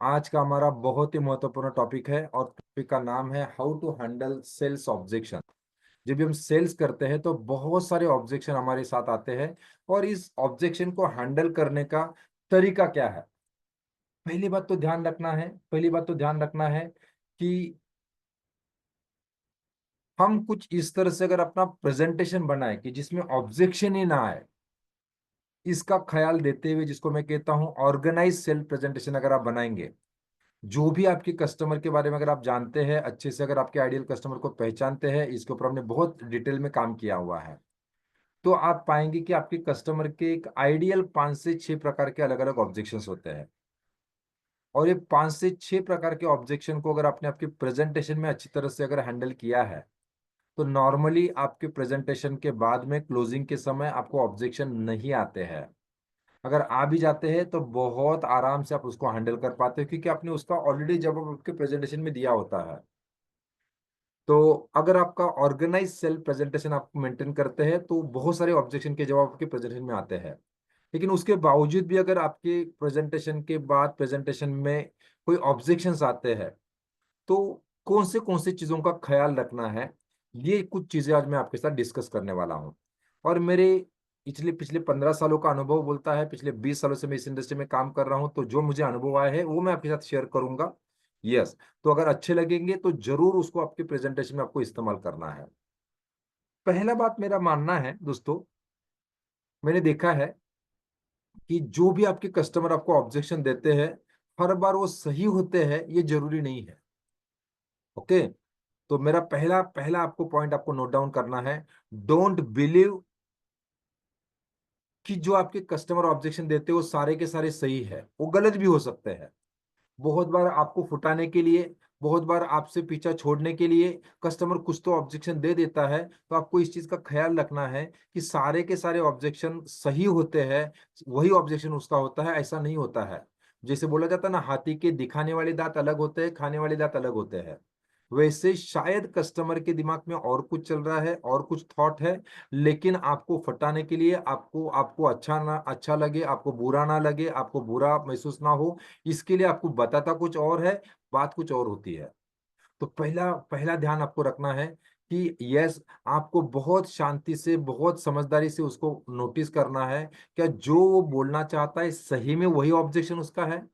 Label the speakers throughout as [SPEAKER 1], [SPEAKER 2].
[SPEAKER 1] आज का हमारा बहुत ही महत्वपूर्ण टॉपिक है और टॉपिक का नाम है how to handle sales objection. जब भी हम सेल्स करते हैं तो बहुत सारे ऑब्जेक्शन हमारे साथ आते हैं और इस ऑब्जेक्शन को हैंडल करने का तरीका क्या है। पहली बात तो ध्यान रखना है कि हम कुछ इस तरह से अगर अपना प्रेजेंटेशन बनाए कि जिसमें ऑब्जेक्शन ही ना आए, इसका ख्याल देते हुए जिसको मैं कहता हूं ऑर्गेनाइज सेल प्रेजेंटेशन अगर आप बनाएंगे, जो भी आपके कस्टमर के बारे में अगर आप जानते हैं अच्छे से, अगर आपके आइडियल कस्टमर को पहचानते हैं, इसके ऊपर हमने बहुत डिटेल में काम किया हुआ है, तो आप पाएंगे कि आपके कस्टमर के एक आइडियल 5 से 6 प्रकार के अलग अलग ऑब्जेक्शंस होते हैं। और ये 5 से 6 प्रकार के ऑब्जेक्शन को अगर आपने आपके प्रेजेंटेशन में अच्छी तरह से अगर हैंडल किया है, तो नॉर्मली आपके प्रेजेंटेशन के बाद में क्लोजिंग के समय आपको ऑब्जेक्शन नहीं आते हैं। अगर आ भी जाते हैं तो बहुत आराम से आप उसको हैंडल कर पाते हो, क्योंकि आपने उसका ऑलरेडी जवाब आपके प्रेजेंटेशन में दिया होता है। तो अगर आपका ऑर्गेनाइज सेल प्रेजेंटेशन आप मेंटेन करते हैं तो बहुत सारे ऑब्जेक्शन के जवाब आपके प्रेजेंटेशन में आते हैं। लेकिन उसके बावजूद भी अगर आपके प्रेजेंटेशन के बाद प्रेजेंटेशन में कोई ऑब्जेक्शंस आते हैं, तो कौन से चीजों का ख्याल रखना है, ये कुछ चीजें आज मैं आपके साथ डिस्कस करने वाला हूँ। और मेरे पिछले पिछले 15 सालों का अनुभव बोलता है, पिछले 20 सालों से मैं इस इंडस्ट्री में काम कर रहा हूँ, तो जो मुझे अनुभव आया है वो मैं आपके साथ शेयर करूंगा। यस। तो अगर अच्छे लगेंगे तो जरूर उसको आपके प्रेजेंटेशन में आपको इस्तेमाल करना है। पहला बात मेरा मानना है दोस्तों, मैंने देखा है कि जो भी आपके कस्टमर आपको ऑब्जेक्शन देते हैं, हर बार वो सही होते हैं ये जरूरी नहीं है। ओके। तो मेरा पहला पहला आपको पॉइंट आपको नोट डाउन करना है। डोंट बिलीव कि जो आपके कस्टमर ऑब्जेक्शन देते हैं वो सारे के सारे सही है, वो गलत भी हो सकते हैं। बहुत बार आपको फुटाने के लिए, बहुत बार आपसे पीछा छोड़ने के लिए कस्टमर कुछ तो ऑब्जेक्शन दे देता है, तो आपको इस चीज का ख्याल रखना है कि सारे के सारे ऑब्जेक्शन सही होते हैं, वही ऑब्जेक्शन उसका होता है, ऐसा नहीं होता है। जैसे बोला जाता है ना, हाथी के दिखाने वाले दांत अलग होते हैं, खाने वाले दांत अलग होते हैं। वैसे शायद कस्टमर के दिमाग में और कुछ चल रहा है, और कुछ थॉट है, लेकिन आपको फटाने के लिए, आपको आपको अच्छा लगे, आपको बुरा ना लगे, आपको बुरा महसूस ना हो, इसके लिए आपको बताता कुछ और है, बात कुछ और होती है। तो पहला पहला ध्यान आपको रखना है कि यस, आपको बहुत शांति से, बहुत समझदारी से उसको नोटिस करना है, क्या जो वो बोलना चाहता है सही में वही ऑब्जेक्शन उसका है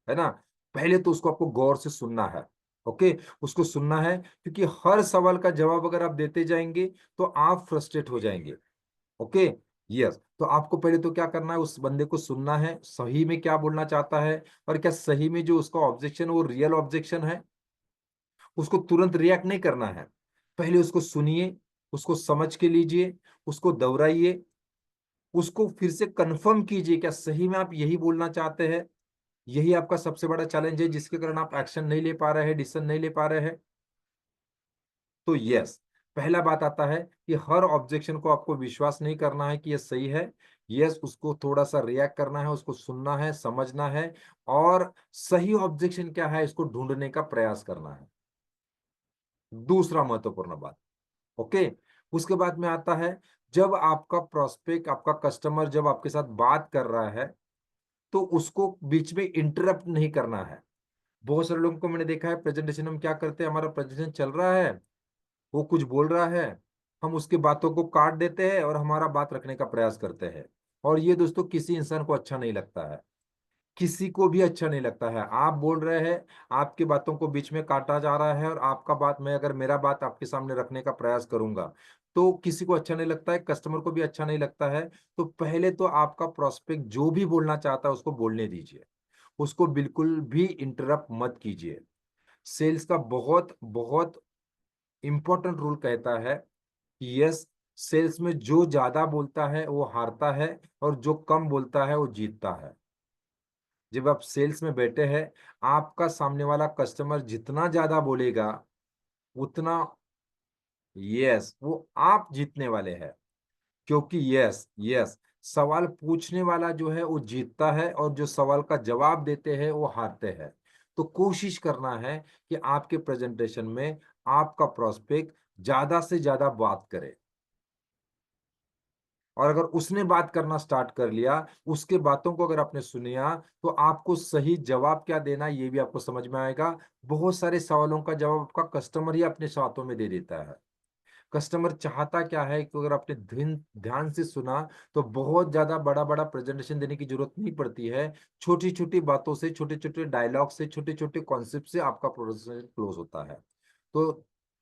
[SPEAKER 1] ना। पहले तो उसको आपको गौर से सुनना है। ओके। उसको सुनना है, क्योंकि हर सवाल का जवाब अगर आप देते जाएंगे तो आप फ्रस्ट्रेट हो जाएंगे। ओके। यस। तो आपको पहले तो क्या करना है, उस बंदे को सुनना है, सही में क्या बोलना चाहता है, और क्या सही में जो उसका ऑब्जेक्शन वो रियल ऑब्जेक्शन है। उसको तुरंत रिएक्ट नहीं करना है। पहले उसको सुनिए, उसको समझ के लीजिए, उसको दोहराइए, उसको फिर से कंफर्म कीजिए क्या सही में आप यही बोलना चाहते हैं। यही आपका सबसे बड़ा चैलेंज है जिसके कारण आप एक्शन नहीं ले पा रहे हैं, डिसीजन नहीं ले पा रहे हैं। तो यस, पहला बात आता है कि हर ऑब्जेक्शन को आपको विश्वास नहीं करना है कि यह सही है। यस, उसको थोड़ा सा रिएक्ट करना है, उसको सुनना है, समझना है, और सही ऑब्जेक्शन क्या है इसको ढूंढने का प्रयास करना है। दूसरा महत्वपूर्ण बात। ओके। उसके बाद में आता है, जब आपका प्रोस्पेक्ट, आपका कस्टमर जब आपके साथ बात कर रहा है, तो उसको बीच में इंटरप्ट नहीं करना है। बहुत सारे लोगों को मैंने देखा है, प्रेजेंटेशन में क्या करते हैं, हमारा प्रेजेंटेशन चल रहा है, वो कुछ बोल रहा है, हम उसकी बातों को काट देते हैं और हमारा बात रखने का प्रयास करते हैं। और ये दोस्तों किसी इंसान को अच्छा नहीं लगता है, किसी को भी अच्छा नहीं लगता है। आप बोल रहे हैं, आपकी बातों को बीच में काटा जा रहा है, और आपका बात, मैं अगर मेरा बात आपके सामने रखने का प्रयास करूंगा तो किसी को अच्छा नहीं लगता है, कस्टमर को भी अच्छा नहीं लगता है। तो पहले तो आपका प्रोस्पेक्ट जो भी बोलना चाहता है उसको बोलने दीजिए, उसको बिल्कुल भी इंटरप्ट मत कीजिए। सेल्स का बहुत बहुत इंपॉर्टेंट रूल कहता है कि यस, सेल्स में जो ज्यादा बोलता है वो हारता है, और जो कम बोलता है वो जीतता है। जब आप सेल्स में बैठे हैं, आपका सामने वाला कस्टमर जितना ज्यादा बोलेगा, उतना, यस, वो आप जीतने वाले हैं। क्योंकि यस यस, सवाल पूछने वाला जो है वो जीतता है, और जो सवाल का जवाब देते हैं वो हारते हैं। तो कोशिश करना है कि आपके प्रेजेंटेशन में आपका प्रोस्पेक्ट ज्यादा से ज्यादा बात करे। और अगर उसने बात करना स्टार्ट कर लिया, उसके बातों को अगर आपने सुनिया, तो आपको सही जवाब क्या देना ये भी आपको समझ में आएगा। बहुत सारे सवालों का जवाब आपका कस्टमर ही अपने बातों में दे देता है। कस्टमर चाहता क्या है कि अगर आपने ध्यान से सुना, तो बहुत ज्यादा बड़ा बड़ा प्रेजेंटेशन देने की जरूरत नहीं पड़ती है। छोटी छोटी बातों से, छोटे छोटे डायलॉग से, छोटे छोटे कॉन्सेप्ट से आपका प्रेजेंटेशन क्लोज होता है। तो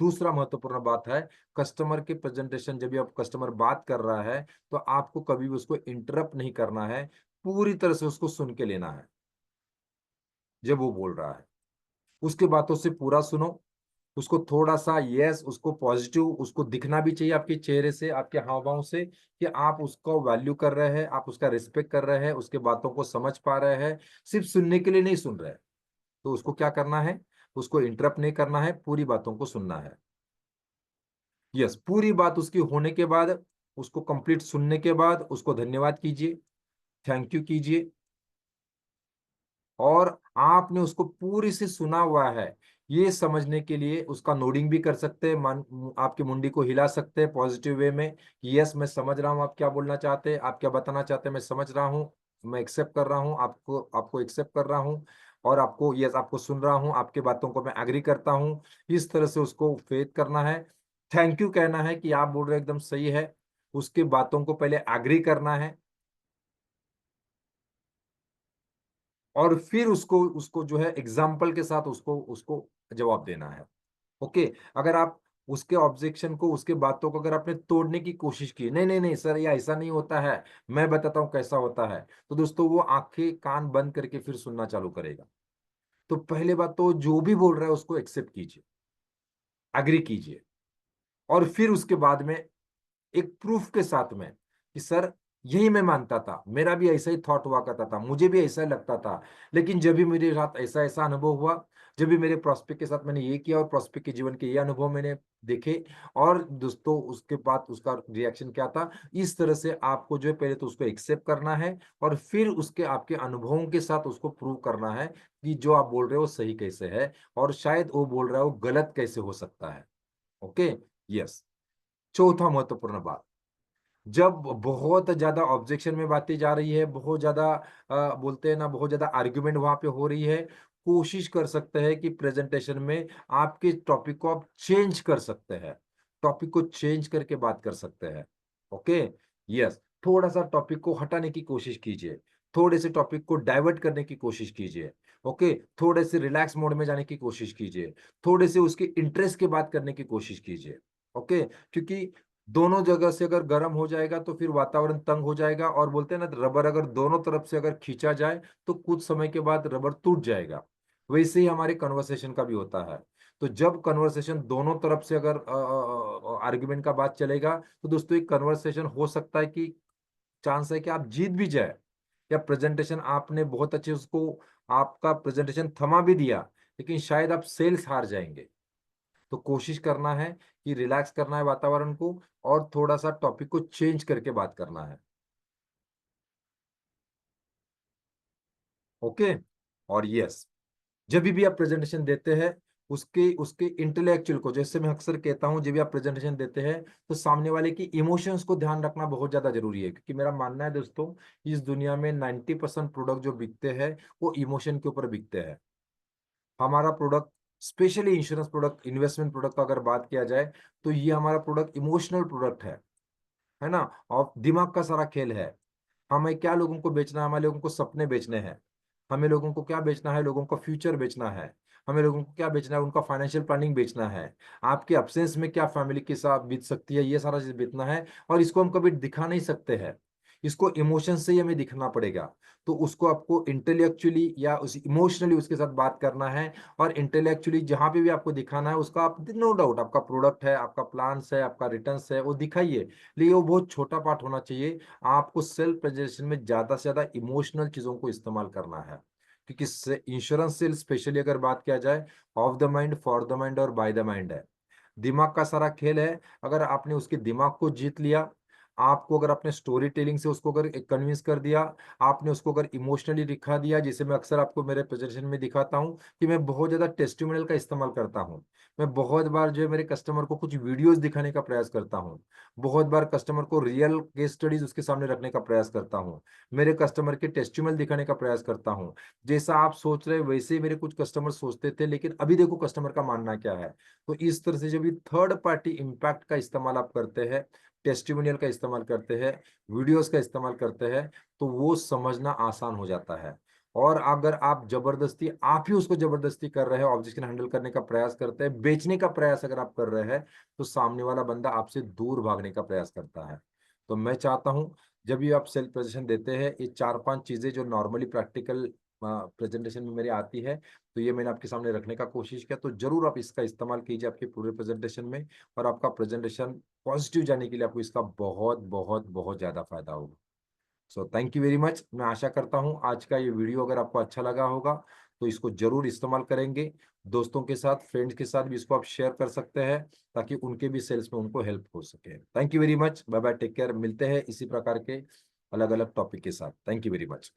[SPEAKER 1] दूसरा महत्वपूर्ण बात है, कस्टमर के प्रेजेंटेशन जब भी आप कस्टमर बात कर रहा है, तो आपको कभी भी उसको इंटरप्ट नहीं करना है। पूरी तरह से उसको सुन के लेना है। जब वो बोल रहा है, उसके बातों से पूरा सुनो। उसको थोड़ा सा यस, उसको पॉजिटिव, उसको दिखना भी चाहिए आपके चेहरे से, आपके हाव भाव से, कि आप उसको वैल्यू कर रहे हैं, आप उसका रिस्पेक्ट कर रहे हैं, उसके बातों को समझ पा रहे हैं। सिर्फ सुनने के लिए नहीं सुन रहे हैं। तो उसको क्या करना है, उसको इंटरप्ट नहीं करना है, पूरी बातों को सुनना है। यस, पूरी बात उसकी होने के बाद, उसको कंप्लीट सुनने के बाद उसको धन्यवाद कीजिए, थैंक यू कीजिए। और आपने उसको पूरी से सुना हुआ है, ये समझने के लिए उसका नोडिंग भी कर सकते हैं, आपकी मुंडी को हिला सकते हैं पॉजिटिव वे में कि यस मैं समझ रहा हूँ आप क्या बोलना चाहते हैं, आप क्या बताना चाहते हैं, मैं समझ रहा हूँ, मैं एक्सेप्ट कर रहा हूँ आपको, आपको एक्सेप्ट कर रहा हूँ, और आपको यस, आपको सुन रहा हूँ, आपके बातों को मैं एग्री करता हूँ। इस तरह से उसको फेथ करना है। थैंक यू कहना है कि आप बोल रहे हो एकदम सही है। उसके बातों को पहले एग्री करना है, और फिर उसको उसको जो है एग्जाम्पल के साथ उसको उसको जवाब देना है। ओके। अगर आप उसके ऑब्जेक्शन को, उसके बातों को अगर आपने तोड़ने की कोशिश की, नहीं नहीं नहीं सर ये ऐसा नहीं होता है, मैं बताता हूँ कैसा होता है, तो दोस्तों वो आंखें कान बंद करके फिर सुनना चालू करेगा। तो पहले बात तो जो भी बोल रहा है उसको एक्सेप्ट कीजिए, एग्री कीजिए। और फिर उसके बाद में एक प्रूफ के साथ में कि सर यही मैं मानता था, मेरा भी ऐसा ही थॉट हुआ करता था, मुझे भी ऐसा लगता था, लेकिन जब भी मेरे साथ ऐसा ऐसा अनुभव हुआ, जब भी मेरे प्रोस्पेक्ट के साथ मैंने ये किया और प्रोस्पेक्ट के जीवन के ये अनुभव मैंने देखे, और दोस्तों उसके बाद उसका रिएक्शन क्या था। इस तरह से आपको जो है पहले तो उसको एक्सेप्ट करना है, और फिर उसके आपके अनुभवों के साथ उसको प्रूव करना है कि जो आप बोल रहे हो वो सही कैसे है, और शायद वो बोल रहा है वो गलत कैसे हो सकता है। ओके। यस। चौथा महत्वपूर्ण बात, जब बहुत ज्यादा ऑब्जेक्शन में बातें जा रही है, बहुत ज्यादा बोलते हैं ना, बहुत ज्यादा आर्ग्यूमेंट वहां पे हो रही है, कोशिश कर सकते हैं कि प्रेजेंटेशन में आपके टॉपिक को आप चेंज कर सकते हैं, टॉपिक को चेंज करके बात कर सकते हैं। ओके। यस। थोड़ा सा टॉपिक को हटाने की कोशिश कीजिए, थोड़े से टॉपिक को डाइवर्ट करने की कोशिश कीजिए। ओके। थोड़े से रिलैक्स मोड में जाने की कोशिश कीजिए, थोड़े से उसके इंटरेस्ट की बात करने की कोशिश कीजिए। ओके। क्योंकि दोनों जगह से अगर गर्म हो जाएगा तो फिर वातावरण तंग हो जाएगा, और बोलते हैं ना रबर अगर दोनों तरफ से अगर खींचा जाए तो कुछ समय के बाद रबर टूट जाएगा। वैसे ही हमारे कन्वर्सेशन का भी होता है। तो जब कन्वर्सेशन दोनों तरफ से अगर आर्गुमेंट का बात चलेगा, तो दोस्तों एक कन्वर्सेशन हो सकता है कि चांस है कि आप जीत भी जाए, या प्रेजेंटेशन आपने बहुत अच्छे उसको, आपका प्रेजेंटेशन थमा भी दिया, लेकिन शायद आप सेल्स हार जाएंगे। तो कोशिश करना है कि रिलैक्स करना है वातावरण को, और थोड़ा सा टॉपिक को चेंज करके बात करना है। ओके। और यस, जब भी आप प्रेजेंटेशन देते हैं, उसके उसके इंटेलेक्चुअल को, जैसे मैं अक्सर कहता हूं, जब भी आप प्रेजेंटेशन देते हैं, तो सामने वाले की इमोशंस को ध्यान रखना बहुत ज्यादा जरूरी है, क्योंकि मेरा मानना है दोस्तों, इस दुनिया में 90% प्रोडक्ट जो बिकते हैं वो इमोशन के ऊपर बिकते हैं। हमारा product, specially insurance product, investment product का अगर बात किया जाए, तो ये हमारा प्रोडक्ट इमोशनल प्रोडक्ट है ना। और दिमाग का सारा खेल है। हमें क्या लोगों को बेचना है, हमें लोगों को सपने बेचने हैं। हमें लोगों को क्या बेचना है, लोगों को फ्यूचर बेचना है। हमें लोगों को क्या बेचना है, उनका फाइनेंशियल प्लानिंग बेचना है। आपके अब्सेंस में क्या फैमिली के साथ बीत सकती है, ये सारा चीज बेचना है। और इसको हम कभी दिखा नहीं सकते हैं, इसको इमोशन से ही हमें दिखना पड़ेगा। तो उसको आपको इंटेलेक्चुअली या उस इमोशनली उसके साथ बात करना है। और इंटेलेक्चुअली जहां पे भी आपको दिखाना है, उसका आप नो डाउट आपका प्रोडक्ट है, आपका प्लान्स है, आपका रिटर्न्स है, वो दिखाइए, लेकिन वो बहुत छोटा पार्ट होना चाहिए। आपको सेल्फ प्रेजेंटेशन में ज्यादा से ज्यादा इमोशनल चीजों को इस्तेमाल करना है, क्योंकि इंश्योरेंस सेल स्पेशली अगर बात किया जाए, of the mind, for the mind और बाय द माइंड है। दिमाग का सारा खेल है। अगर आपने उसके दिमाग को जीत लिया, आपको अगर अपने स्टोरी टेलिंग से उसको अगर कन्विंस कर दिया, आपने उसको अगर इमोशनली दिखा दिया, जिसे मैं अक्सर आपको मेरे प्रेजेंटेशन में दिखाता हूँ कि मैं बहुत ज्यादा टेस्टिमोनियल का इस्तेमाल करता हूँ। मैं बहुत बार जो है मेरे कस्टमर को कुछ वीडियोस दिखाने का प्रयास करता हूँ, बहुत बार कस्टमर को रियल केस स्टडीज उसके सामने रखने का प्रयास करता हूँ, मेरे कस्टमर के टेस्टिमोनियल दिखाने का प्रयास करता हूँ। जैसा आप सोच रहे वैसे ही मेरे कुछ कस्टमर सोचते थे, लेकिन अभी देखो कस्टमर का मानना क्या है। तो इस तरह से जब ये थर्ड पार्टी इम्पैक्ट का इस्तेमाल आप करते हैं, टेस्टिमोनियल का इस्तेमाल करते हैं, वीडियोस का इस्तेमाल करते हैं, तो वो समझना आसान हो जाता है। और अगर आप जबरदस्ती, आप ही उसको जबरदस्ती कर रहे हैं, ऑब्जेक्शन हैंडल करने का प्रयास करते हैं, बेचने का प्रयास अगर आप कर रहे हैं, तो सामने वाला बंदा आपसे दूर भागने का प्रयास करता है। तो मैं चाहता हूं जब भी आप सेल्फ प्रेजेंटेशन देते हैं, ये 4-5 चीजें जो नॉर्मली प्रैक्टिकल प्रेजेंटेशन में मेरे आती है, तो ये मैंने आपके सामने रखने का कोशिश किया। तो जरूर आप इसका इस्तेमाल कीजिए आपके पूरे प्रेजेंटेशन में, और आपका प्रेजेंटेशन पॉजिटिव जाने के लिए आपको इसका बहुत बहुत बहुत ज्यादा फायदा होगा। So thank you very much. मैं आशा करता हूँ आज का ये वीडियो अगर आपको अच्छा लगा होगा, तो इसको जरूर इस्तेमाल करेंगे। दोस्तों के साथ, फ्रेंड्स के साथ भी इसको आप शेयर कर सकते हैं, ताकि उनके भी सेल्स में उनको हेल्प हो सके। Thank you very much. Bye bye, take care. मिलते हैं इसी प्रकार के अलग अलग टॉपिक के साथ। Thank you very much.